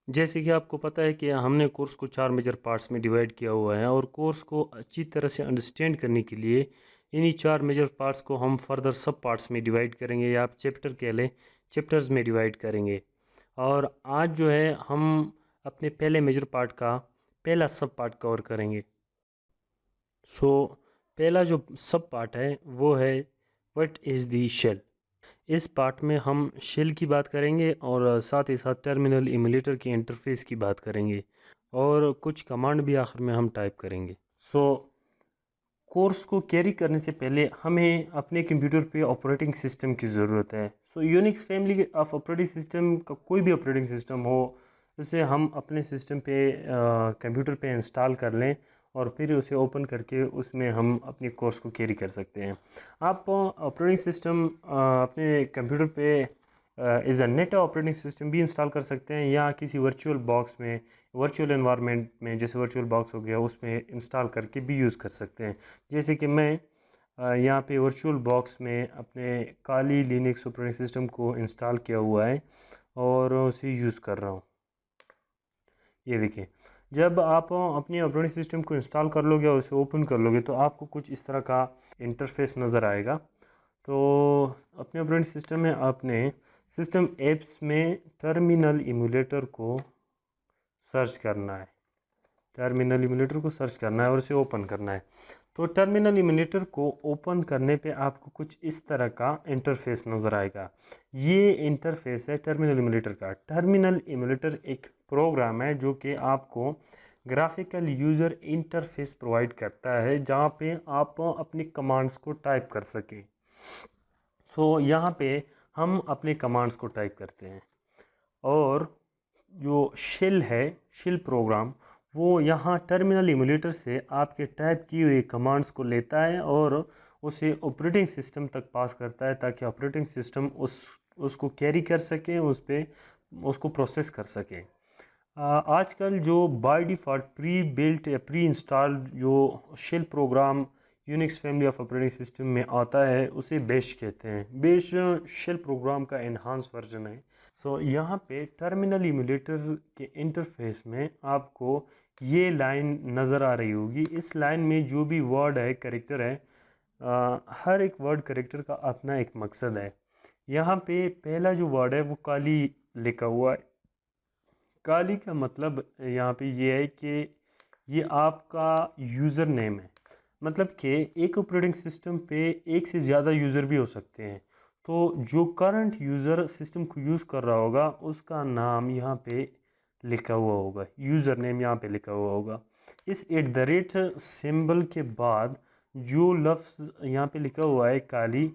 जैसे कि आपको पता है कि हमने कोर्स को 4 मेजर पार्ट्स में डिवाइड किया हुआ है और कोर्स को अच्छी तरह से अंडरस्टैंड करने के लिए इन्हीं 4 मेजर पार्ट्स को हम फर्दर सब पार्ट्स में डिवाइड करेंगे या आप चैप्टर कह लें, चैप्टर्स में डिवाइड करेंगे। और आज जो है हम अपने पहले मेजर पार्ट का पहला सब पार्ट कवर करेंगे। सो पहला जो सब पार्ट है वो है व्हाट इज़ दी शेल। इस पार्ट में हम शेल की बात करेंगे और साथ ही साथ टर्मिनल इम्यूलेटर के इंटरफेस की बात करेंगे और कुछ कमांड भी आखिर में हम टाइप करेंगे। सो कोर्स को कैरी करने से पहले हमें अपने कंप्यूटर पे ऑपरेटिंग सिस्टम की ज़रूरत है। So Unix family of operating system का कोई भी ऑपरेटिंग सिस्टम हो उसे हम अपने सिस्टम पे कंप्यूटर पे इंस्टॉल कर लें और फिर उसे ओपन करके उसमें हम अपने कोर्स को कैरी कर सकते हैं। आप ऑपरेटिंग सिस्टम अपने कंप्यूटर पे as a net operating system भी इंस्टॉल कर सकते हैं या किसी वर्चुअल बॉक्स में, वर्चुअल एनवायरनमेंट में, जैसे वर्चुअल बॉक्स हो गया उसमें इंस्टॉल करके भी यूज़ कर सकते हैं। जैसे कि मैं यहाँ पे वर्चुअल बॉक्स में अपने काली लिनक्स ऑपरेटिंग सिस्टम को इंस्टॉल किया हुआ है और उसे यूज़ कर रहा हूँ। ये देखिए, जब आप अपने ऑपरेटिंग सिस्टम को इंस्टॉल कर लोगे और उसे ओपन कर लोगे तो आपको कुछ इस तरह का इंटरफेस नज़र आएगा। तो अपने ऑपरेटिंग सिस्टम में आपने सिस्टम एप्स में टर्मिनल इम्यूलेटर को सर्च करना है। टर्मिनल इम्यूलेटर को सर्च करना है और उसे ओपन करना है। तो टर्मिनल इम्यूलेटर को ओपन करने पे आपको कुछ इस तरह का इंटरफेस नज़र आएगा। ये इंटरफेस है टर्मिनल इम्यूलेटर का। टर्मिनल इम्यूलेटर एक प्रोग्राम है जो कि आपको ग्राफिकल यूज़र इंटरफेस प्रोवाइड करता है जहाँ पे आप अपनी कमांड्स को टाइप कर सकें। सो यहाँ पे हम अपने कमांड्स को टाइप करते हैं और जो शेल है, शेल प्रोग्राम, वो यहाँ टर्मिनल इम्यूलेटर से आपके टाइप की हुई कमांड्स को लेता है और उसे ऑपरेटिंग सिस्टम तक पास करता है ताकि ऑपरेटिंग सिस्टम उसको कैरी कर सके, उस पर उसको प्रोसेस कर सके। आजकल जो बाय डिफ़ॉल्ट प्री बिल्ट या प्री इंस्टॉल्ड जो shell program Unix family of operating system में आता है उसे बेश कहते हैं। बेश शेल प्रोग्राम का एनहांस वर्जन है। सो यहाँ पे टर्मिनल इम्यूलेटर के इंटरफेस में आपको ये लाइन नज़र आ रही होगी। इस लाइन में जो भी वर्ड है, कैरेक्टर है, हर एक वर्ड कैरेक्टर का अपना एक मकसद है। यहाँ पे पहला जो वर्ड है वो काली लिखा हुआ है। काली का मतलब यहाँ पे ये है कि ये आपका यूज़र नेम है। मतलब कि एक ऑपरेटिंग सिस्टम पे एक से ज़्यादा यूज़र भी हो सकते हैं। तो जो करंट यूज़र सिस्टम को यूज़ कर रहा होगा उसका नाम यहाँ पे लिखा हुआ होगा, यूज़र नेम यहाँ पे लिखा हुआ होगा। इस एट द रेट सिंबल के बाद जो लफ्ज़ यहाँ पे लिखा हुआ है काली,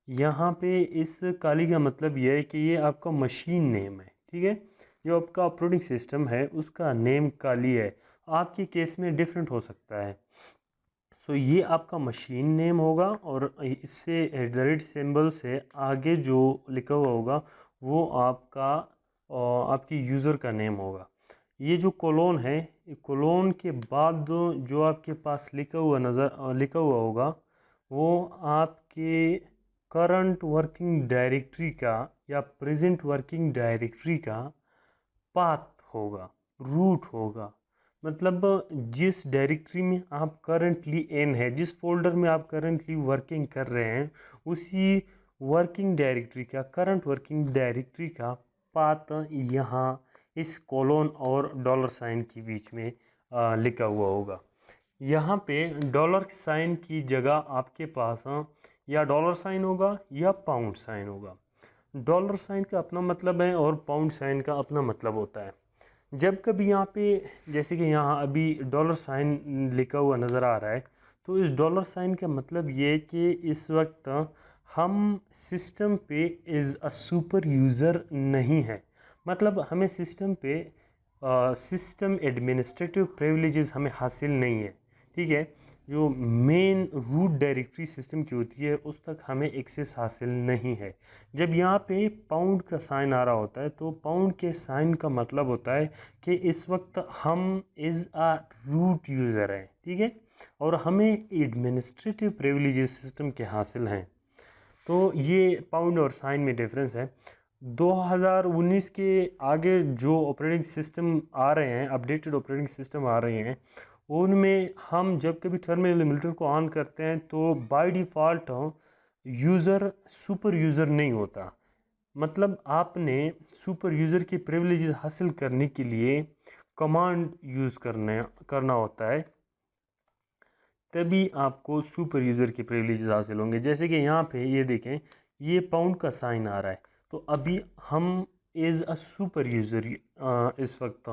यहाँ पे इस काली का मतलब यह है कि ये आपका मशीन नेम है। ठीक है, जो आपका ऑपरेटिंग सिस्टम है उसका नेम काली है। आपके केस में डिफरेंट हो सकता है। सो ये आपका मशीन नेम होगा और इससे एट द रेट सिंबल से आगे जो लिखा हुआ होगा वो आपका आपकी यूज़र का नेम होगा। ये जो कोलोन है, कोलोन के बाद जो आपके पास लिखा हुआ होगा वो आपके करंट वर्किंग डायरेक्टरी का या प्रेजेंट वर्किंग डायरेक्टरी का पाथ होगा, रूट होगा। मतलब जिस डायरेक्टरी में आप करंटली इन है, जिस फोल्डर में आप करंटली वर्किंग कर रहे हैं, उसी वर्किंग डायरेक्टरी का, करंट वर्किंग डायरेक्टरी का पाथ यहाँ इस कोलोन और डॉलर साइन के बीच में लिखा हुआ होगा। यहाँ पे डॉलर साइन की जगह आपके पास या डॉलर साइन होगा या पाउंड साइन होगा। डॉलर साइन का अपना मतलब है और पाउंड साइन का अपना मतलब होता है। जब कभी यहाँ पे, जैसे कि यहाँ अभी डॉलर साइन लिखा हुआ नज़र आ रहा है, तो इस डॉलर साइन का मतलब ये है कि इस वक्त हम सिस्टम पे इज़ अ सुपर यूज़र नहीं है। मतलब हमें सिस्टम पे सिस्टम एडमिनिस्ट्रेटिव प्रिविलेजेस हमें हासिल नहीं है। ठीक है, जो मेन रूट डायरेक्टरी सिस्टम की होती है उस तक हमें एक्सेस हासिल नहीं है। जब यहाँ पे पाउंड का साइन आ रहा होता है तो पाउंड के साइन का मतलब होता है कि इस वक्त हम इज़ आ रूट यूज़र हैं। ठीक है, और हमें एडमिनिस्ट्रेटिव प्रिविलेजेस सिस्टम के हासिल हैं। तो ये पाउंड और साइन में डिफरेंस है। 2019 के आगे जो ऑपरेटिंग सिस्टम आ रहे हैं, अपडेटेड ऑपरेटिंग सिस्टम आ रहे हैं, उनमें हम जब कभी टर्मिनल एमुलेटर को ऑन करते हैं तो by default user super user नहीं होता। मतलब आपने सुपर यूज़र की प्रिविलेजेस हासिल करने के लिए कमांड यूज़ करना होता है, तभी आपको सुपर यूज़र के प्रिविलेजेस हासिल होंगे। जैसे कि यहाँ पे ये देखें, ये पाउंड का साइन आ रहा है, तो अभी हम एज अ सुपर यूज़र इस वक्त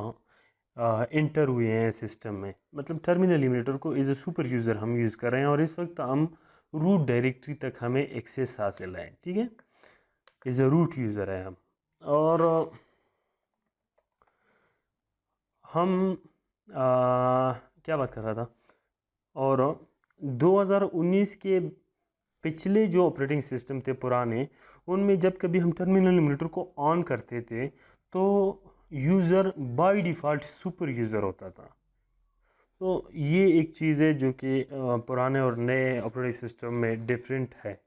इंटर हुए हैं सिस्टम में। मतलब टर्मिनल एमुलेटर को एज अ सुपर यूज़र हम यूज़ कर रहे हैं और इस वक्त हम रूट डायरेक्टरी तक हमें एक्सेस हासिल है। ठीक है, एज अ रूट यूज़र है हम। और हम क्या बात कर रहा था, और 2019 के पिछले जो ऑपरेटिंग सिस्टम थे पुराने, उनमें जब कभी हम टर्मिनल एमुलेटर को ऑन करते थे तो user by default super user होता था। तो ये एक चीज़ है जो कि पुराने और नए ऑपरेटिंग सिस्टम में डिफरेंट है।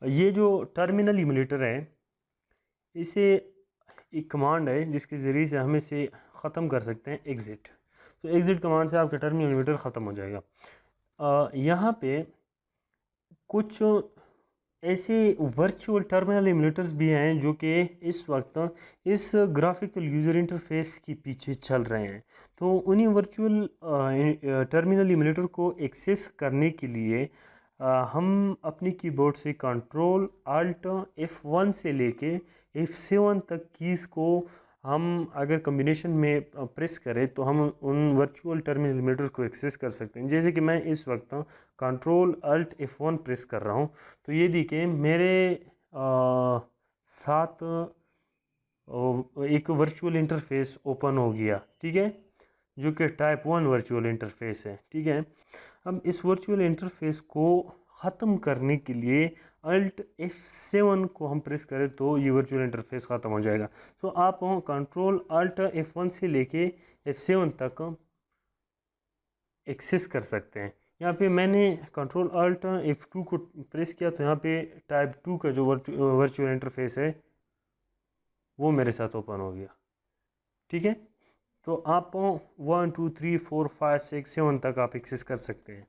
ये जो टर्मिनल एमुलेटर है, इसे एक कमांड है जिसके ज़रिए से हम इसे ख़त्म कर सकते हैं, एग्ज़िट। तो एग्ज़िट कमांड से आपका टर्मिनल एमुलेटर ख़त्म हो जाएगा। यहाँ पे कुछ ऐसे वर्चुअल टर्मिनल एमुलेटर्स भी हैं जो कि इस वक्त इस ग्राफिकल यूज़र इंटरफेस के पीछे चल रहे हैं। तो उन्हीं वर्चुअल टर्मिनल एमुलेटर को एक्सेस करने के लिए हम अपनी कीबोर्ड से कंट्रोल अल्ट F1 से लेके F7 तक कीज़ को हम अगर कॉम्बिनेशन में प्रेस करें तो हम उन वर्चुअल टर्मिनल एमुलेटर को एक्सेस कर सकते हैं। जैसे कि मैं इस वक्त कंट्रोल अल्ट F1 प्रेस कर रहा हूँ, तो ये देखिए मेरे साथ एक वर्चुअल इंटरफेस ओपन हो गया। ठीक है, जो कि टाइप 1 वर्चुअल इंटरफेस है। ठीक है, अब इस वर्चुअल इंटरफेस को ख़त्म करने के लिए अल्ट F7 को हम प्रेस करें तो ये वर्चुअल इंटरफेस ख़त्म हो जाएगा। तो आप कंट्रोल अल्ट F1 से लेके F7 तक एक्सेस कर सकते हैं। यहाँ पे मैंने कंट्रोल अल्ट F2 को प्रेस किया तो यहाँ पे टाइप 2 का जो वर्चुअल इंटरफेस है वो मेरे साथ ओपन हो गया। ठीक है, तो आप 1 2 3 4 5 6 7 तक आप एक्सेस कर सकते हैं।